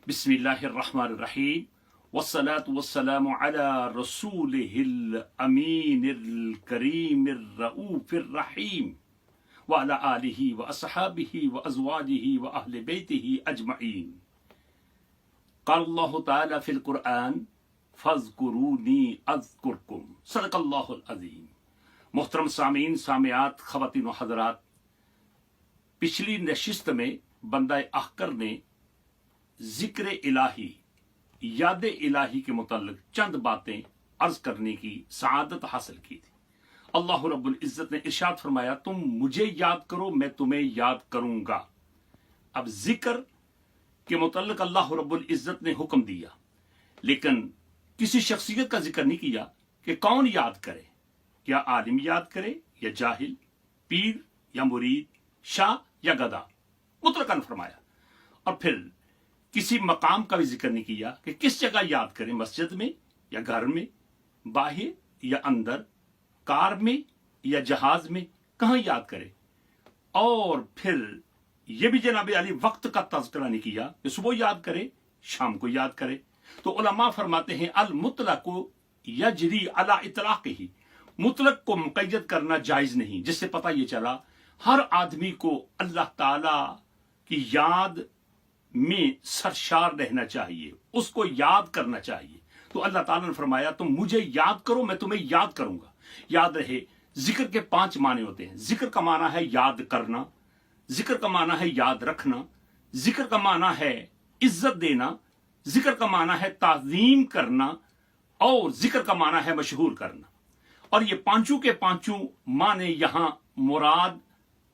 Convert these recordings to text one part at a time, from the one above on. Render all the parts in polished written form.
बिस्मिल्लाहिर्रहमानिर्रहीम वस्सलातु वस्सलामु अला रसूलिहिल अमीनिल करीमिर रऊफिर रहीम व अला आलिहि व अस्हाबिहि व अज़वाजिहि व अहले बैतिहि अजमईन। क़ाल अल्लाहु तआला फ़िल क़ुरआन फ़ज़्कुरूनी अज़्कुरकुम। सदक़ल्लाहुल अज़ीम। मोहतरम सामीन, सामियात, ख़वातीन व हज़रात, पिछली नशिस्त में बंदा अहकर ने जिक्र इलाही, याद इलाही के मुताल्लिक चंद बातें अर्ज करने की सआदत हासिल की थी। अल्लाह रब्बुल इज्जत ने इरशाद फरमाया, तुम मुझे याद करो, मैं तुम्हें याद करूंगा। अब जिक्र के मुताल्लिक अल्लाह रब्बुल इज्जत ने हुक्म दिया, लेकिन किसी शख्सियत का जिक्र नहीं किया कि कौन याद करे। क्या आलिम याद करे या जाहिल, पीर या मुरीद, शाह या गदा, मुतलकन फरमाया। और फिर किसी मकाम का भी जिक्र नहीं किया कि किस जगह याद करें, मस्जिद में या घर में, बाहर या अंदर, कार में या जहाज में, कहां याद करें। और फिर यह भी जनाब अली वक्त का तज़किरा नहीं किया कि सुबह याद करे, शाम को याद करे। तो उलमा फरमाते हैं, अल मुतलक यजरी अला इतलाक़िही, मुतलक को मुक़य्यद करना जायज नहीं। जिससे पता ये चला हर आदमी को अल्लाह ताला की याद में सरशार रहना चाहिए, उसको याद करना चाहिए। तो अल्लाह ताला ने फरमाया, तुम मुझे याद करो, मैं तुम्हें याद करूंगा। याद रहे, जिक्र के 5 माने होते हैं। जिक्र का माना है याद करना, जिक्र का माना है याद रखना, जिक्र का माना है इज्जत देना, जिक्र का माना है ताज़ीम करना, और जिक्र का माना है मशहूर करना। और ये पांचों के पांचों माने यहां मुराद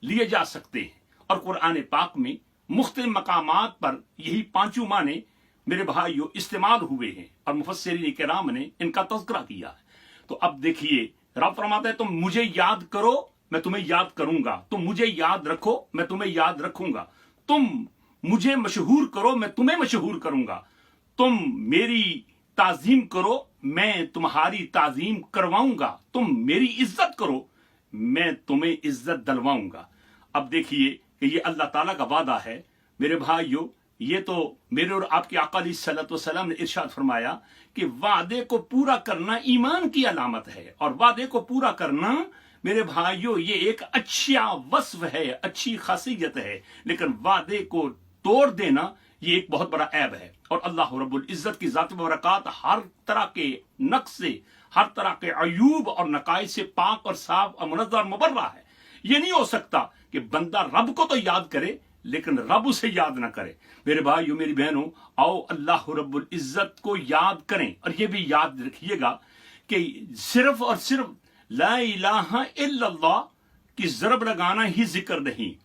लिए जा सकते हैं। और कुरान पाक में मुख्तलिफ मकामात पर यही पांचों माने मेरे भाइयों इस्तेमाल हुए हैं और मुफस्सिरीन किराम ने इनका तज़किरा किया है। तो अब देखिए, रब फरमाता है, तुम मुझे याद करो, मैं तुम्हें याद करूंगा। तुम मुझे याद रखो, मैं तुम्हें याद रखूंगा। तुम मुझे मशहूर करो, मैं तुम्हें मशहूर करूंगा। तुम मेरी ताज़ीम करो, मैं तुम्हारी ताज़ीम करवाऊंगा। तुम मेरी इज्जत करो, मैं तुम्हें इज्जत दिलवाऊंगा। अब देखिए कि ये अल्लाह ताला का वादा है मेरे भाइयों। ये तो मेरे और आपके आका अलैहिस्सलातु वस्सलाम ने इरशाद फरमाया कि वादे को पूरा करना ईमान की अलामत है। और वादे को पूरा करना मेरे भाइयों ये एक अच्छा वस्फ है, अच्छी खासियत है। लेकिन वादे को तोड़ देना ये एक बहुत बड़ा ऐब है। और अल्लाह रब्बुल इज्जत की ज़ात व बरकात हर तरह के नक्स से, हर तरह के अयूब और नकाइद से पाक और साफ और मुनज़्ज़ह और मुबर्रा है। ये नहीं हो सकता कि बंदा रब को तो याद करे लेकिन रब उसे याद ना करे। मेरे भाइयों, मेरी बहनों, आओ अल्लाह रब्बुल इज्जत को याद करें। और ये भी याद रखिएगा कि सिर्फ और सिर्फ ला इलाहा इल्लल्लाह की ज़रब लगाना ही जिक्र नहीं,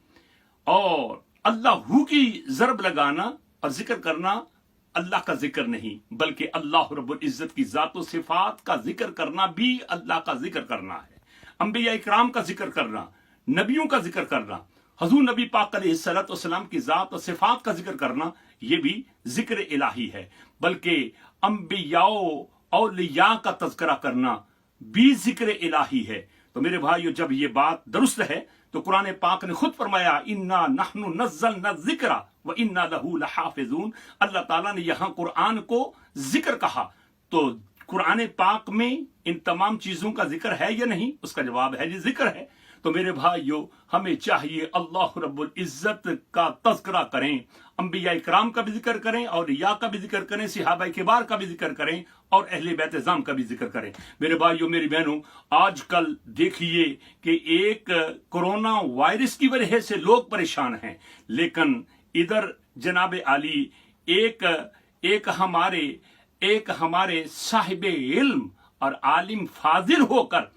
और अल्लाहू की ज़रब लगाना और जिक्र करना अल्लाह का जिक्र नहीं, बल्कि अल्लाह रब्बुल इज्जत की ज़ात व सिफात का जिक्र करना भी अल्लाह का जिक्र करना है। अंबिया इकराम का जिक्र करना, नबियों का जिक्र करना, हजूर नबी पाक अलैहिस्सलातु वस्सलाम की ज़ात और सिफात का जिक्र करना, ये भी जिक्र इलाही है। बल्कि अंबियाओ औलिया का तज़किरा करना भी जिक्र इलाही है। तो मेरे भाइयों, जब ये बात दुरुस्त है तो कुरान पाक ने खुद फरमाया, इन्ना नहनु नज़्ज़लना ज़िक्रा व इन्ना लहू लहाफ़िज़ून। अल्लाह ताला ने यहाँ कुरान को जिक्र कहा। तो कुरान पाक में इन तमाम चीजों का जिक्र है या नहीं? उसका जवाब है जी, जिक्र है। तो मेरे भाइयों, हमें चाहिए अल्लाह रब्बुल इज्जत का तज़किरा करें, अंबिया इकराम का भी जिक्र करें, और या का भी जिक्र करें, सहाबा किबार का भी जिक्र करें, और अहले बैत ज़ाम का भी जिक्र करें। मेरे भाइयों, मेरी बहनों, आजकल देखिए कि एक कोरोना वायरस की वजह से लोग परेशान हैं, लेकिन इधर जनाब आली एक हमारे साहिब इल्म और आलिम फाजिल होकर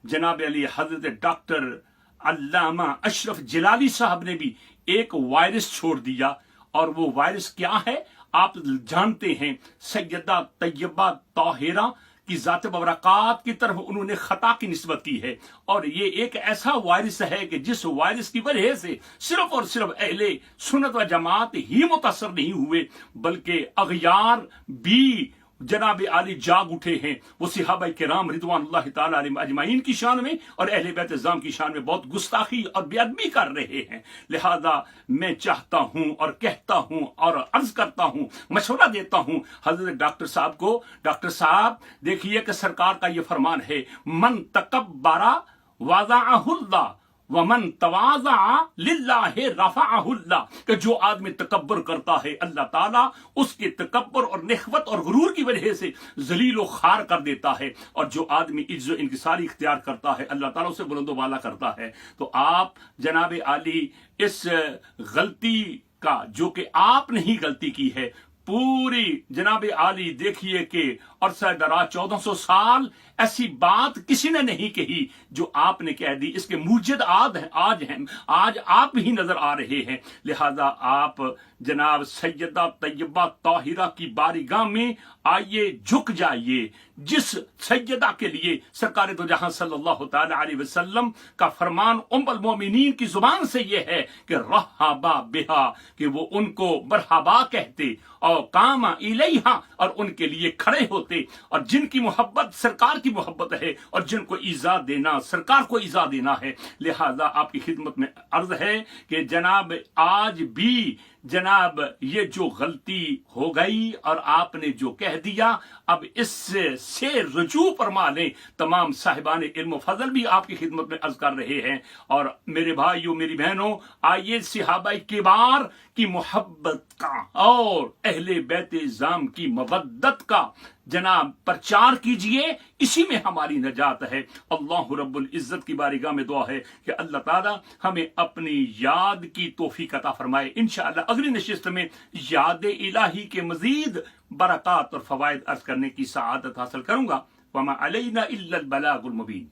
जनाब अली हजरत डॉक्टर अल्लामा अशरफ जलाली साहब ने भी एक वायरस छोड़ दिया। और वो वायरस क्या है आप जानते हैं, सैयदा तैयबा ताहिरा की ज़ात बरकात की तरफ उन्होंने खता की निस्बत की है। और ये एक ऐसा वायरस है कि जिस वायरस की वजह से सिर्फ और सिर्फ अहले सुन्नत व जमात ही मुतासर नहीं हुए, बल्कि अगयार भी جناب عالی جاگ اٹھے ہیں وہ صحابہ کرام رضوان اللہ تعالی علیہم اجمعین کی شان میں اور اہل بیت اعظام کی شان میں بہت گستاخی اور بے ادبی کر رہے ہیں. لہذا میں چاہتا ہوں اور کہتا ہوں اور عرض کرتا ہوں، مشورہ دیتا ہوں حضرت ڈاکٹر صاحب کو، ڈاکٹر صاحب دیکھیے کہ سرکار کا یہ فرمان ہے، من تکبر وضعہ اللہ ومن تواضع للہ رفعہ اللہ، کہ جو آدمی تکبر کرتا ہے اللہ تعالیٰ اس کے تکبر اور نخوت اور غرور کی وجہ سے ذلیل و خوار کر دیتا ہے، اور جو آدمی عجز و انکساری اختیار کرتا ہے اللہ تعالیٰ اسے بلند و بالا کرتا ہے. تو آپ جناب عالی اس غلطی کا جو کہ آپ نے ہی غلطی کی ہے، پوری جناب عالی دیکھیے کہ عرصہ دراز 1400 سال ایسی بات کسی نے نہیں کہی جو آپ نے کہہ دی. اس کے موجد آج آپ ہی نظر آ رہے ہیں. لہذا آپ جناب سیدہ طیبہ طاہرہ کی بارگاہ میں آئیے، جھک جائیے، جس سیدہ کے لیے سرکار دو جہاں صلی اللہ تعالی علیہ وسلم کا فرمان ام المومنین کی زبان سے یہ ہے کہ رحبا بہا، کہ وہ ان کو مرحبا کہتے اور قام الیہا، اور ان کے لیے کھڑے ہوتے، اور جن کی محبت سرکار کی محبت ہے اور جن کو ایذا دینا سرکار کو ایذا دینا ہے. لہذا آپ کی خدمت میں عرض ہے کہ جناب آج بھی جناب یہ جو غلطی ہو گئی اور آپ نے جو کہہ دیا، اب اس سے رجوع فرما لیں. تمام صاحبان علم و فضل بھی آپ کی خدمت میں عرض کر رہے ہیں. اور میرے بھائیوں میری بہنوں، آئیے صحابہ کبار کی محبت کا اور اہل بیت اعظام کی مودت کا جناب پرچار کیجئے، اسی میں ہماری نجات ہے. اللہ رب العزت کی بارگاہ میں دعا ہے کہ اللہ تعالی ہمیں اپنی یاد کی توفیق عطا فرمائے. انشاءاللہ اگلی نشست میں یاد الہی کے مزید برکات اور فوائد عرض کرنے کی سعادت حاصل کروں گا. وما علینا الا البلاغ المبین.